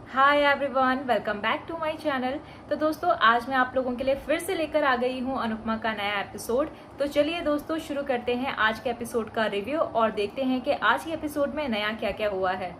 Hi everyone, welcome back to my channel. तो दोस्तों, आज मैं आप लोगों के लिए फिर से लेकर आ गई हूँ अनुपमा का नया एपिसोड। तो चलिए दोस्तों, शुरू करते हैं आज के एपिसोड का रिव्यू और देखते हैं कि आज के एपिसोड में नया क्या क्या हुआ है।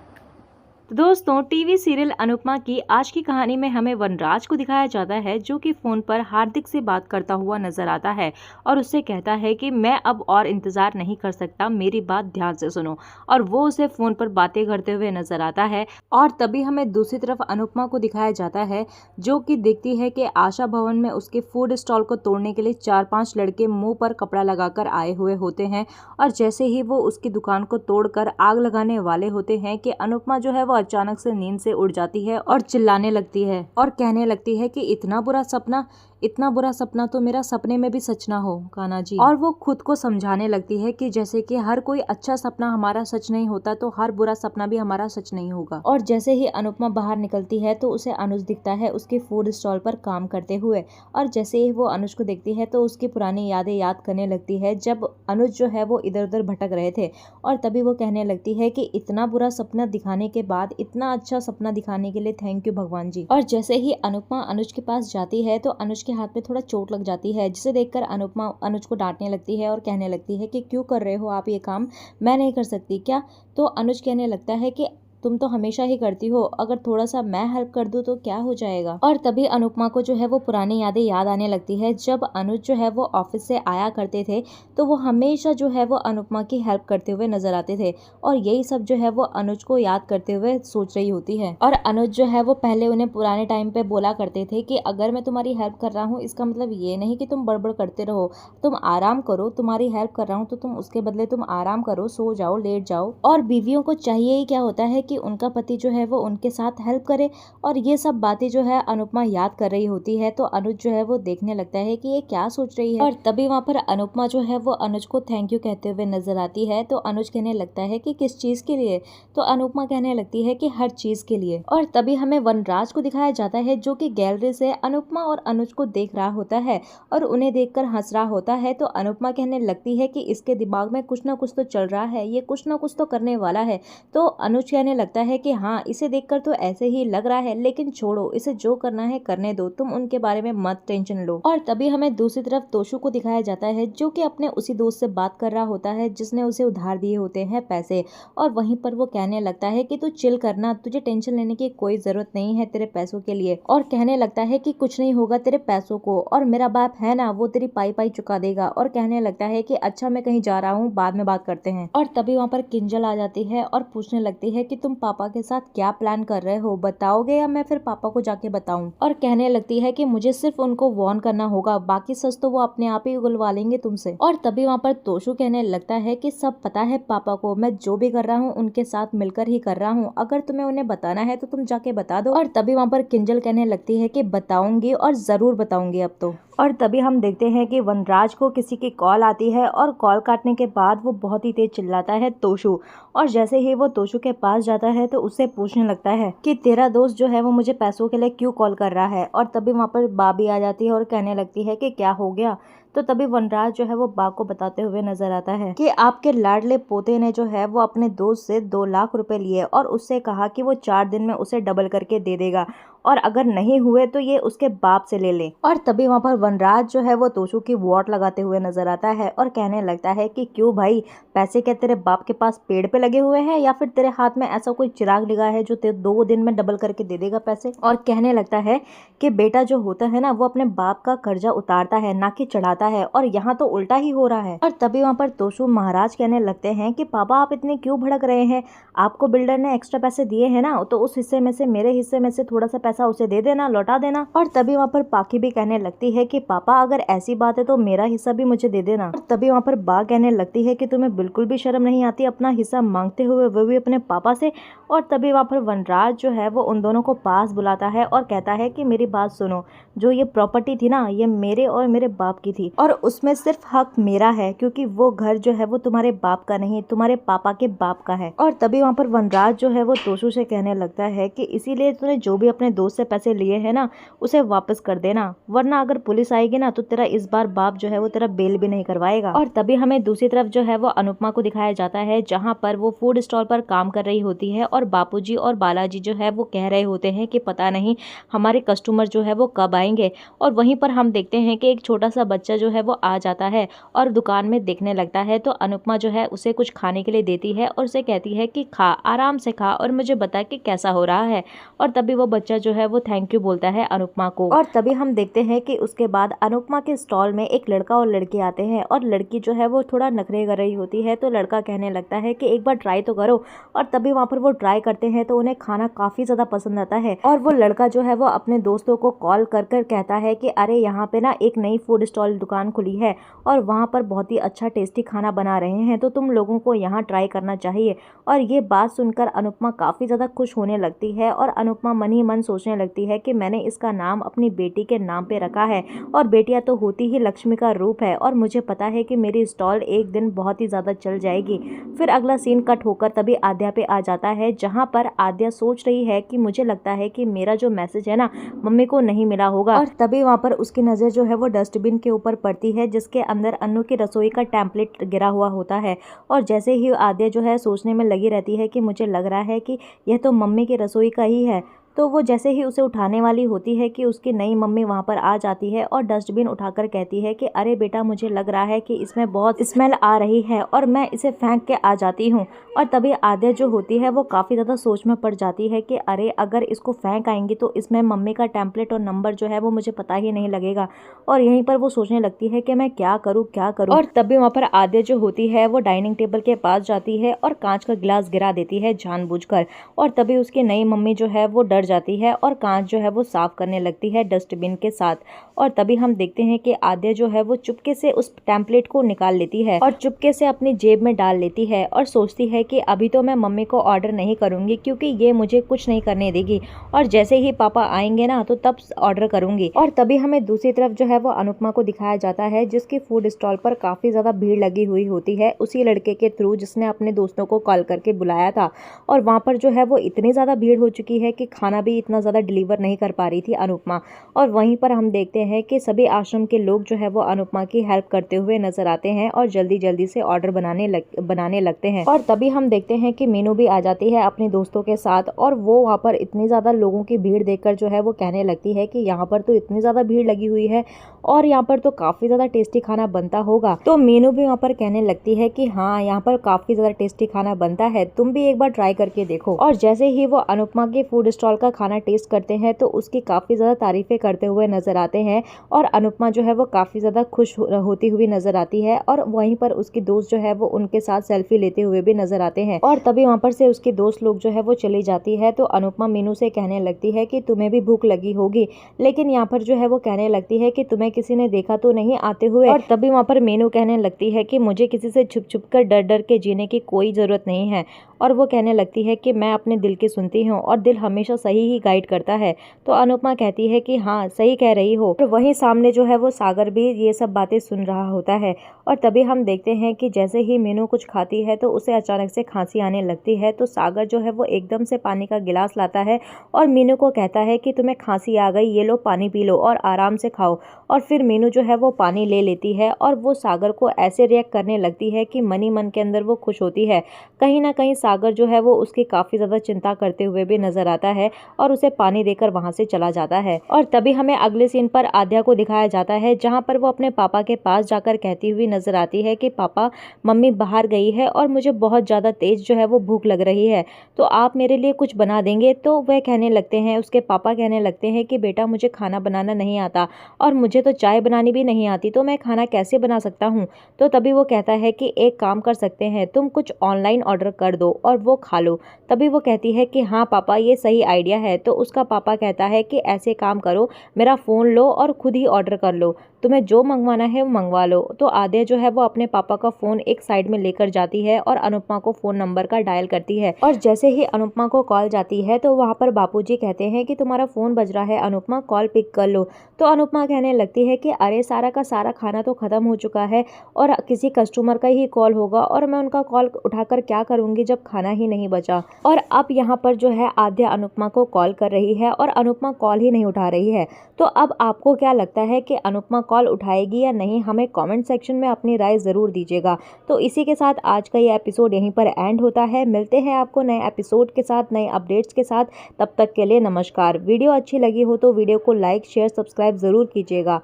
तो दोस्तों, टीवी सीरियल अनुपमा की आज की कहानी में हमें वनराज को दिखाया जाता है, जो कि फोन पर हार्दिक से बात करता हुआ नजर आता है और उससे कहता है कि मैं अब और इंतजार नहीं कर सकता, मेरी बात ध्यान से सुनो। और वो उसे फोन पर बातें करते हुए नजर आता है। और तभी हमें दूसरी तरफ अनुपमा को दिखाया जाता है, जो कि देखती है कि आशा भवन में उसके फूड स्टॉल को तोड़ने के लिए 4-5 लड़के मुंह पर कपड़ा लगाकर आए हुए होते हैं। और जैसे ही वो उसकी दुकान को तोड़कर आग लगाने वाले होते हैं कि अनुपमा जो है वो अचानक से नींद से उड़ जाती है और चिल्लाने लगती है और कहने लगती है कि इतना बुरा सपना तो मेरा सपने में भी सच ना हो कान्हा जी। और वो खुद को समझाने लगती है कि जैसे कि हर कोई अच्छा सपना हमारा सच नहीं होता, तो हर बुरा सपना भी हमारा सच नहीं होगा। और जैसे ही अनुपमा बाहर निकलती है तो उसे अनुज दिखता है उसके फूड स्टॉल पर काम करते हुए। और जैसे ही वो अनुज को देखती है तो उसकी पुरानी यादें याद करने लगती है, जब अनुज जो है वो इधर उधर भटक रहे थे। और तभी वो कहने लगती है कि इतना बुरा सपना दिखाने के बाद इतना अच्छा सपना दिखाने के लिए थैंक यू भगवान जी। और जैसे ही अनुपमा अनुज के पास जाती है तो अनुज के हाथ में थोड़ा चोट लग जाती है, जिसे देखकर अनुपमा अनुज को डांटने लगती है और कहने लगती है कि क्यों कर रहे हो आप ये काम, मैं नहीं कर सकती क्या। तो अनुज कहने लगता है कि तुम तो हमेशा ही करती हो, अगर थोड़ा सा मैं हेल्प कर दूं तो क्या हो जाएगा। और तभी अनुपमा को जो है वो पुरानी यादें याद आने लगती है। जब अनुज जो है वो ऑफिस से आया करते थे तो वो हमेशा जो है वो अनुपमा की हेल्प करते हुए नजर आते थे। और यही सब जो है वो अनुज को याद करते हुए सोच रही होती है। और अनुज जो है वो पहले उन्हें पुराने टाइम पे बोला करते थे कि अगर मैं तुम्हारी हेल्प कर रहा हूँ, इसका मतलब ये नहीं कि तुम बड़बड़ करते रहो, तुम आराम करो, तुम्हारी हेल्प कर रहा हूँ तो तुम उसके बदले तुम आराम करो, सो जाओ, लेट जाओ। और बीवियों को चाहिए ही क्या होता है कि उनका पति जो है वो उनके साथ हेल्प करे। और ये सब बातें जो है अनुपमा याद कर रही होती है। तो अनुज जो है वो देखने लगता है कि ये क्या सोच रही है। और तभी वहां पर अनुपमा जो है वो अनुज को थैंक यू कहते हुए नजर आती है। तो अनुज कहने लगता है कि किस चीज के लिए। तो अनुपमा कहने लगती है कि हर चीज के लिए। और तभी हमें वनराज को दिखाया जाता है, जो कि गैलरी से अनुपमा और अनुज को देख रहा होता है और उन्हें देखकर हंस रहा होता है। तो अनुपमा कहने लगती है कि इसके दिमाग में कुछ ना कुछ तो चल रहा है, ये कुछ ना कुछ तो करने वाला है। तो अनुज कहने लगता है कि हाँ, इसे देखकर तो ऐसे ही लग रहा है, लेकिन छोड़ो, इसे जो करना है करने दो, तुम उनके बारे में मत टेंशन लो। और तभी हमें दूसरी तरफ तोशु को दिखाया जाता है, जो कि अपने उसी दोस्त से बात कर रहा होता है जिसने उसे उधार दिए होते हैं पैसे। और वहीं पर वो कहने लगता है कि तू चिल करना, तुझे टेंशन लेने की कोई जरूरत नहीं है तेरे पैसों के लिए। और कहने लगता है कि कुछ नहीं होगा तेरे पैसों को, और मेरा बाप है ना, वो तेरी पाई पाई चुका देगा। और कहने लगता है कि अच्छा, मैं कहीं जा रहा हूँ, बाद में बात करते हैं। और तभी वहाँ पर किंजल आ जाती है और पूछने लगती है कि तुम पापा के साथ क्या प्लान कर रहे हो, बताओगे या मैं फिर पापा को जाके बताऊं। और कहने लगती है कि मुझे सिर्फ उनको वार्न करना होगा, बाकी सच तो वो अपने आप ही उगलवा लेंगे तुमसे। और तभी वहाँ पर तोशु कहने लगता है कि सब पता है पापा को, मैं जो भी कर रहा हूँ उनके साथ मिलकर ही कर रहा हूँ, अगर तुम्हें उन्हें बताना है तो तुम जाके बता दो। और तभी वहाँ पर किंजल कहने लगती है कि बताऊंगी और जरूर बताऊंगी अब तो। और तभी हम देखते हैं कि वनराज को किसी की कॉल आती है और कॉल काटने के बाद वो बहुत ही तेज चिल्लाता है तोशु। और जैसे ही वो तोशु के पास जाता है तो उससे पूछने लगता है कि तेरा दोस्त जो है वो मुझे पैसों के लिए क्यों कॉल कर रहा है। और तभी वहाँ पर बाबी आ जाती है और कहने लगती है कि क्या हो गया। तो तभी वनराज जो है वो बा को बताते हुए नजर आता है कि आपके लाडले पोते ने जो है वो अपने दोस्त से 2 लाख रुपए लिए और उससे कहा कि वो 4 दिन में उसे डबल करके दे देगा, और अगर नहीं हुए तो ये उसके बाप से ले ले। और तभी वहाँ पर वनराज जो है वो तोशु की वॉट लगाते हुए नजर आता है और कहने लगता है कि क्यों भाई, पैसे क्या तेरे बाप के पास पेड़ पे लगे हुए हैं, या फिर तेरे हाथ में ऐसा कोई चिराग लगा है जो 2 दिन में डबल करके दे देगा पैसे। और कहने लगता है कि बेटा जो होता है ना, वो अपने बाप का कर्जा उतारता है, ना कि चढ़ाता है, और यहाँ तो उल्टा ही हो रहा है। और तभी वहाँ पर तोशु महाराज कहने लगते हैं कि पापा आप इतने क्यों भड़क रहे हैं, आपको बिल्डर ने एक्स्ट्रा पैसे दिए हैं ना, तो उस हिस्से में से, मेरे हिस्से में से थोड़ा सा पैसा उसे दे देना, लौटा देना। और तभी वहाँ पर पाखी भी कहने लगती है कि पापा अगर ऐसी बात है तो मेरा हिस्सा भी मुझे दे देना। और तभी वहाँ पर बा कहने लगती है कि तुम्हें बिल्कुल भी शर्म नहीं आती अपना हिस्सा मांगते हुए, वो भी अपने पापा से। और तभी वहाँ पर वनराज जो है वो उन दोनों को पास बुलाता है और कहता है कि मेरी बात सुनो, जो ये प्रॉपर्टी थी ना, ये मेरे और मेरे बाप की थी, जाएगी और उसमें सिर्फ हक मेरा है, क्योंकि वो घर जो है वो तुम्हारे बाप का नहीं, तुम्हारे पापा के बाप का है। और तभी वहाँ पर वनराज जो है वो तोशु से कहने लगता है कि इसीलिए तूने जो भी अपने दोस्त से पैसे लिए हैं ना, उसे वापस कर देना, वरना अगर पुलिस आएगी ना तो तेरा इस बार बाप जो है वो तेरा बेल भी नहीं करवाएगा। और तभी हमें दूसरी तरफ जो है वो अनुपमा को दिखाया जाता है, जहाँ पर वो फूड स्टॉल पर काम कर रही होती है और बापूजी और बालाजी जो है वो कह रहे होते हैं कि पता नहीं हमारे कस्टमर जो है वो कब आएंगे। और वहीं पर हम देखते हैं कि एक छोटा सा बच्चा जो है वो आ जाता है और दुकान में देखने लगता है। तो अनुपमा जो है उसे कुछ खाने के लिए देती है और उसे कहती है कि खा, आराम से खा और मुझे बता कि कैसा हो रहा है। और तभी वो बच्चा जो है वो थैंक यू बोलता है अनुपमा को। और तभी हम देखते हैं कि उसके बाद अनुपमा के स्टॉल में एक लड़का और लड़की आते हैं और लड़की जो है वो थोड़ा नखरे कर रही होती है। तो लड़का कहने लगता है कि एक बार ट्राई तो करो। और तभी वहाँ पर वो ट्राई करते हैं तो उन्हें खाना काफी ज्यादा पसंद आता है। और वो लड़का जो है वो अपने दोस्तों को कॉल कर कर कहता है कि अरे यहाँ पे ना एक नई फूड स्टॉल दुकान खुली है और वहाँ पर बहुत ही अच्छा टेस्टी खाना बना रहे हैं, तो तुम लोगों को यहाँ ट्राई करना चाहिए। और ये बात सुनकर अनुपमा काफी ज्यादा खुश होने लगती है और अनुपमा मन ही मन सोचने लगती है कि मैंने इसका नाम अपनी बेटी के नाम पे रखा है और बेटियां तो होती ही लक्ष्मी का रूप है और मुझे पता है कि मेरी स्टॉल एक दिन बहुत ही ज्यादा चल जाएगी। फिर अगला सीन कट होकर तभी आद्या पे आ जाता है, जहाँ पर आद्या सोच रही है कि मुझे लगता है कि मेरा जो मैसेज है ना मम्मी को नहीं मिला होगा। और तभी वहाँ पर उसकी नज़र जो है वो डस्टबिन के ऊपर पड़ती है, जिसके अंदर अन्नू की रसोई का टेम्पलेट गिरा हुआ होता है। और जैसे ही आद्या जो है सोचने में लगी रहती है कि मुझे लग रहा है कि यह तो मम्मी की रसोई का ही है, तो वो जैसे ही उसे उठाने वाली होती है कि उसकी नई मम्मी वहाँ पर आ जाती है और डस्टबिन उठाकर कहती है कि अरे बेटा, मुझे लग रहा है कि इसमें बहुत स्मेल आ रही है और मैं इसे फेंक के आ जाती हूँ। और तभी आद्या जो होती है वो काफ़ी ज़्यादा सोच में पड़ जाती है कि अरे अगर इसको फेंक आएंगी तो इसमें मम्मी का टेम्पलेट और नंबर जो है वो मुझे पता ही नहीं लगेगा। और यहीं पर वो सोचने लगती है कि मैं क्या करूँ क्या करूँ। और तभी वहाँ पर आद्या जो होती है वो डाइनिंग टेबल के पास जाती है और कांच का गिलास गिरा देती है जानबूझकर। और तभी उसकी नई मम्मी जो है वो डर जाती है और कांच जो है वो साफ करने लगती है डस्टबिन के साथ। और तभी हम देखते हैं कि आद्या जो है वो चुपके से उस टेम्पलेट को निकाल लेती है और चुपके से अपनी जेब में डाल लेती है और सोचती है कि अभी तो मैं मम्मी को ऑर्डर नहीं करूंगी, क्योंकि ये मुझे कुछ नहीं करने देगी और जैसे ही पापा आएंगे ना तो तब ऑर्डर करूंगी। और तभी हमें दूसरी तरफ जो है वो अनुपमा को दिखाया जाता है, जिसकी फूड स्टॉल पर काफी ज्यादा भीड़ लगी हुई होती है, उसी लड़के के थ्रू जिसने अपने दोस्तों को कॉल करके बुलाया था। और वहाँ पर जो है वो इतनी ज्यादा भीड़ हो चुकी है कि खाना भी इतना ज़्यादा डिलीवर नहीं कर पा रही थी अनुपमा। और वहीं पर हम देखते हैं कि सभी आश्रम के लोग जो है वो अनुपमा की हेल्प करते हुए नजर आते हैं और जल्दी जल्दी से ऑर्डर बनाने लगते हैं। और तभी हम देखते हैं कि मीनू भी आ जाती है अपने दोस्तों के साथ और वो वहाँ पर इतनी ज़्यादा लोगों की भीड़ देखकर जो है वो कहने लगती है कि यहाँ पर तो इतनी ज़्यादा भीड़ लगी हुई है और यहाँ पर तो काफ़ी ज़्यादा टेस्टी खाना बनता होगा। तो मीनू भी वहाँ पर कहने लगती है कि हाँ, यहाँ पर काफ़ी ज़्यादा टेस्टी खाना बनता है, तुम भी एक बार ट्राई करके देखो। और जैसे ही वो अनुपमा के फूड स्टॉल का खाना टेस्ट करते हैं तो उसकी काफ़ी ज़्यादा तारीफ़ें करते हुए नज़र आते हैं और अनुपमा जो है वो काफ़ी ज़्यादा खुश होती हुई नज़र आती है। और वहीं पर उसकी दोस्त जो है वो उनके साथ सेल्फी लेते हुए भी नज़र आते हैं। और तभी वहाँ पर से उसकी दोस्त लोग जो है वो चली जाती है। तो अनुपमा मीनू से कहने लगती है कि तुम्हें भी भूख लगी होगी, लेकिन यहाँ पर जो है वो कहने लगती है कि तुम्हें किसी ने देखा तो नहीं आते हुए। और तभी वहाँ पर मीनू कहने लगती है कि मुझे किसी से छुप छुप कर डर डर के जीने की कोई ज़रूरत नहीं है। और वो कहने लगती है कि मैं अपने दिल की सुनती हूँ और दिल हमेशा सही ही गाइड करता है। तो अनुपमा कहती है कि हाँ, सही कह रही हो। और वहीं सामने जो है वो सागर भी ये सब बातें सुन रहा होता है। और तभी हम देखते हैं कि जैसे ही मीनू कुछ खाती है तो उसे अचानक से खांसी आने लगती है। तो सागर जो है वो एकदम से पानी का गिलास लाता है और मीनू को कहता है कि तुम्हें खांसी आ गई, ये लो पानी पी लो और आराम से खाओ। और फिर मीनू जो है वो पानी ले लेती है और वो सागर को ऐसे रिएक्ट करने लगती है कि मन ही मन के अंदर वो खुश होती है। कहीं ना कहीं सागर जो है वो उसकी काफ़ी ज़्यादा चिंता करते हुए भी नजर आता है और उसे पानी देकर वहाँ से चला जाता है। और तभी हमें अगले सीन पर आद्या को दिखाया जाता है, जहाँ पर वो अपने पापा के पास जाकर कहती हुई नजर आती है कि पापा, मम्मी बाहर गई है और मुझे बहुत ज़्यादा तेज जो है वो भूख लग रही है, तो आप मेरे लिए कुछ बना देंगे। तो वह कहने लगते हैं, उसके पापा कहने लगते हैं कि बेटा, मुझे खाना बनाना नहीं आता और मुझे तो चाय बनानी भी नहीं आती, तो मैं खाना कैसे बना सकता हूँ। तो तभी वो कहता है कि एक काम कर सकते हैं, तुम कुछ ऑनलाइन ऑर्डर कर दो और वो खा लो। तभी वो कहती है कि हाँ पापा, ये सही आइडिया आइडिया है। तो उसका पापा कहता है कि ऐसे काम करो, मेरा फ़ोन लो और खुद ही ऑर्डर कर लो, तुम्हें जो मंगवाना है वो मंगवा लो। तो आद्या जो है वो अपने पापा का फ़ोन एक साइड में लेकर जाती है और अनुपमा को फ़ोन नंबर का डायल करती है। और जैसे ही अनुपमा को कॉल जाती है तो वहाँ पर बापूजी कहते हैं कि तुम्हारा फ़ोन बज रहा है अनुपमा, कॉल पिक कर लो। तो अनुपमा कहने लगती है कि अरे सारा का सारा खाना तो ख़त्म हो चुका है और किसी कस्टमर का ही कॉल होगा और मैं उनका कॉल उठाकर क्या करूँगी जब खाना ही नहीं बचा। और अब यहाँ पर जो है आद्या अनुपमा को कॉल कर रही है और अनुपमा कॉल ही नहीं उठा रही है। तो अब आपको क्या लगता है कि अनुपमा कॉल उठाएगी या नहीं? हमें कमेंट सेक्शन में अपनी राय ज़रूर दीजिएगा। तो इसी के साथ आज का ये एपिसोड यहीं पर एंड होता है। मिलते हैं आपको नए एपिसोड के साथ, नए अपडेट्स के साथ। तब तक के लिए नमस्कार। वीडियो अच्छी लगी हो तो वीडियो को लाइक, शेयर, सब्सक्राइब ज़रूर कीजिएगा।